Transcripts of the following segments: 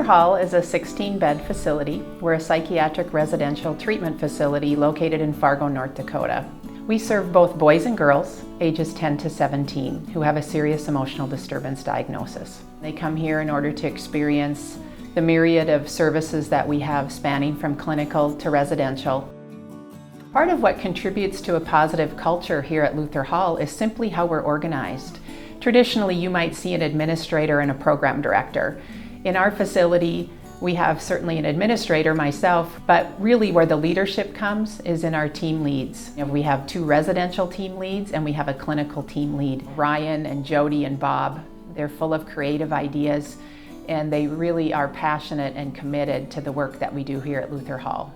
Luther Hall is a 16-bed facility. We're a psychiatric residential treatment facility located in Fargo, North Dakota. We serve both boys and girls, ages 10 to 17, who have a serious emotional disturbance diagnosis. They come here in order to experience the myriad of services that we have spanning from clinical to residential. Part of what contributes to a positive culture here at Luther Hall is simply how we're organized. Traditionally, you might see an administrator and a program director. In our facility, we have certainly an administrator, myself, but really where the leadership comes is in our team leads. We have 2 residential team leads and we have a clinical team lead. Ryan and Jody and Bob, they're full of creative ideas and they really are passionate and committed to the work that we do here at Luther Hall.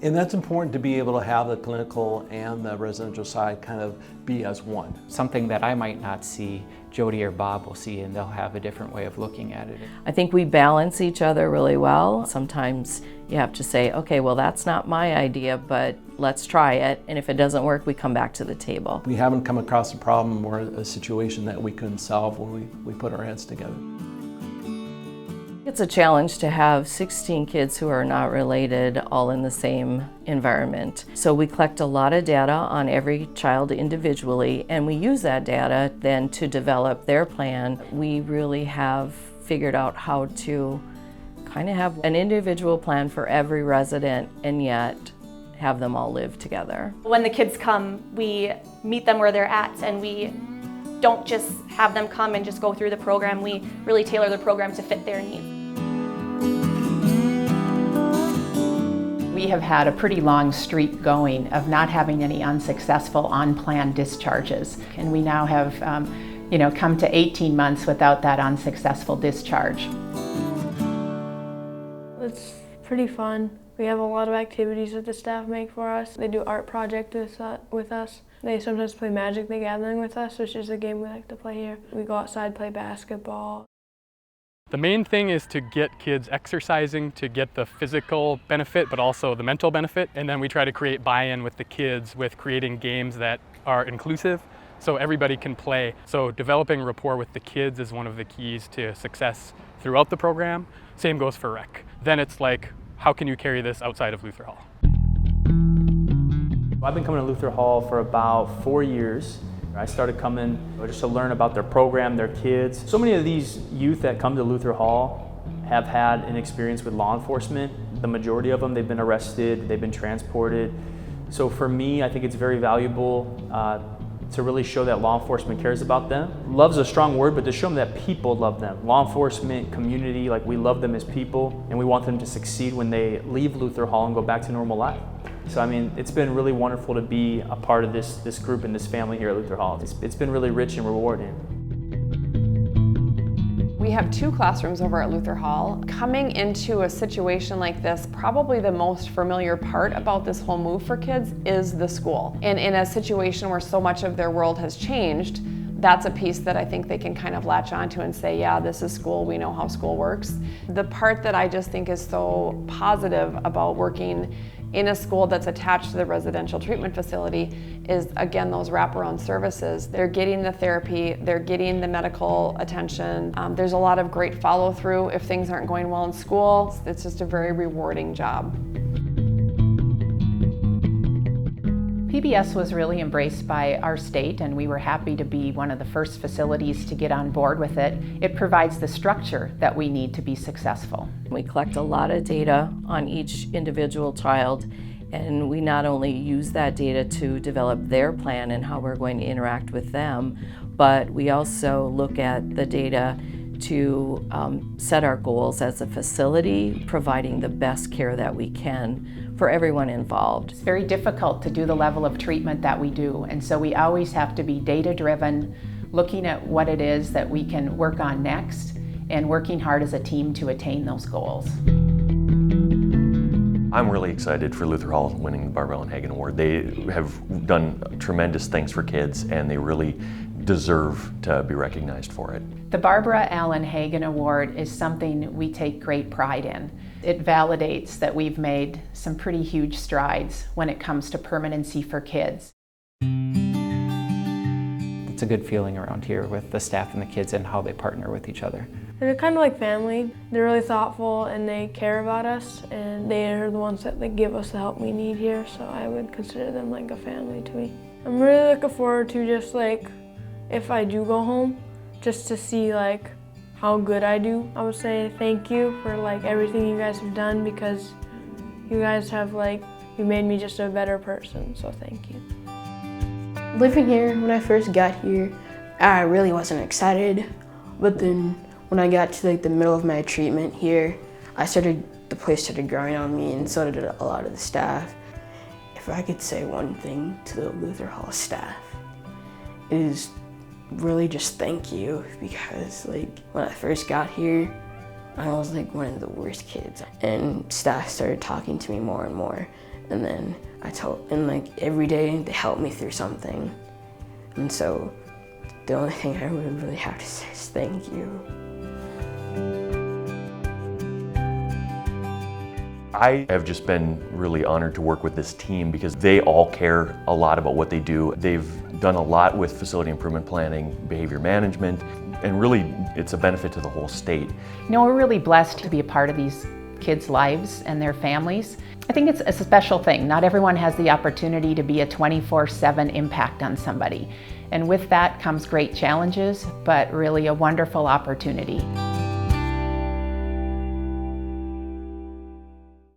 And that's important to be able to have the clinical and the residential side kind of be as one. Something that I might not see, Jody or Bob will see, and they'll have a different way of looking at it. I think we balance each other really well. Sometimes you have to say, okay, well that's not my idea, but let's try it. And if it doesn't work, we come back to the table. We haven't come across a problem or a situation that we couldn't solve when we put our heads together. It's a challenge to have 16 kids who are not related all in the same environment. So we collect a lot of data on every child individually, and we use that data then to develop their plan. We really have figured out how to kind of have an individual plan for every resident and yet have them all live together. When the kids come, we meet them where they're at, and we don't just have them come and just go through the program. We really tailor the program to fit their needs. We have had a pretty long streak going of not having any unsuccessful on-plan discharges. And we now have come to 18 months without that unsuccessful discharge. It's pretty fun. We have a lot of activities that the staff make for us. They do art projects with us. They sometimes play Magic the Gathering with us, which is a game we like to play here. We go outside, play basketball. The main thing is to get kids exercising to get the physical benefit, but also the mental benefit. And then we try to create buy-in with the kids with creating games that are inclusive so everybody can play. So developing rapport with the kids is one of the keys to success throughout the program. Same goes for rec. Then it's like, how can you carry this outside of Luther Hall? I've been coming to Luther Hall for about 4 years. I started coming just to learn about their program, their kids. So many of these youth that come to Luther Hall have had an experience with law enforcement. The majority of them, they've been arrested, they've been transported. So for me, I think it's very valuable to really show that law enforcement cares about them. Love's a strong word, but to show them that people love them. Law enforcement, community, like we love them as people, and we want them to succeed when they leave Luther Hall and go back to normal life. So I mean, it's been really wonderful to be a part of this group and this family here at Luther Hall. It's been really rich and rewarding. We have 2 classrooms over at Luther Hall. Coming into a situation like this, probably the most familiar part about this whole move for kids is the school. And in a situation where so much of their world has changed, that's a piece that I think they can kind of latch onto and say, yeah, this is school, we know how school works. The part that I just think is so positive about working in a school that's attached to the residential treatment facility is, again, those wraparound services. They're getting the therapy, they're getting the medical attention. There's a lot of great follow-through if things aren't going well in school. It's just a very rewarding job. PbS was really embraced by our state, and we were happy to be one of the first facilities to get on board with it. It provides the structure that we need to be successful. We collect a lot of data on each individual child, and we not only use that data to develop their plan and how we're going to interact with them, but we also look at the data to set our goals as a facility, providing the best care that we can for everyone involved. It's very difficult to do the level of treatment that we do, and so we always have to be data-driven, looking at what it is that we can work on next, and working hard as a team to attain those goals. I'm really excited for Luther Hall winning the Barbara Allen-Hagen Award. They have done tremendous things for kids, and they really deserve to be recognized for it. The Barbara Allen-Hagen Award is something we take great pride in. It validates that we've made some pretty huge strides when it comes to permanency for kids. The It's a good feeling around here with the staff and the kids and how they partner with each other. They're kind of like family. They're really thoughtful and they care about us, and they are the ones that give us the help we need here, so I would consider them like a family to me. I'm really looking forward to just if I do go home, just to see how good I do. I would say thank you for everything you guys have done, because you guys have you made me just a better person, so thank you. Living here, when I first got here, I really wasn't excited, but then when I got to the middle of my treatment here, the place started growing on me, and so did a lot of the staff. If I could say one thing to the Luther Hall staff, it is really just thank you, because when I first got here, I was one of the worst kids, and staff started talking to me more and more, and then every day they helped me through something, and so the only thing I would really have to say is thank you. I have just been really honored to work with this team because they all care a lot about what they do. They've done a lot with facility improvement planning, behavior management, and really it's a benefit to the whole state. We're really blessed to be a part of these kids' lives and their families. I think it's a special thing. Not everyone has the opportunity to be a 24/7 impact on somebody. And with that comes great challenges, but really a wonderful opportunity.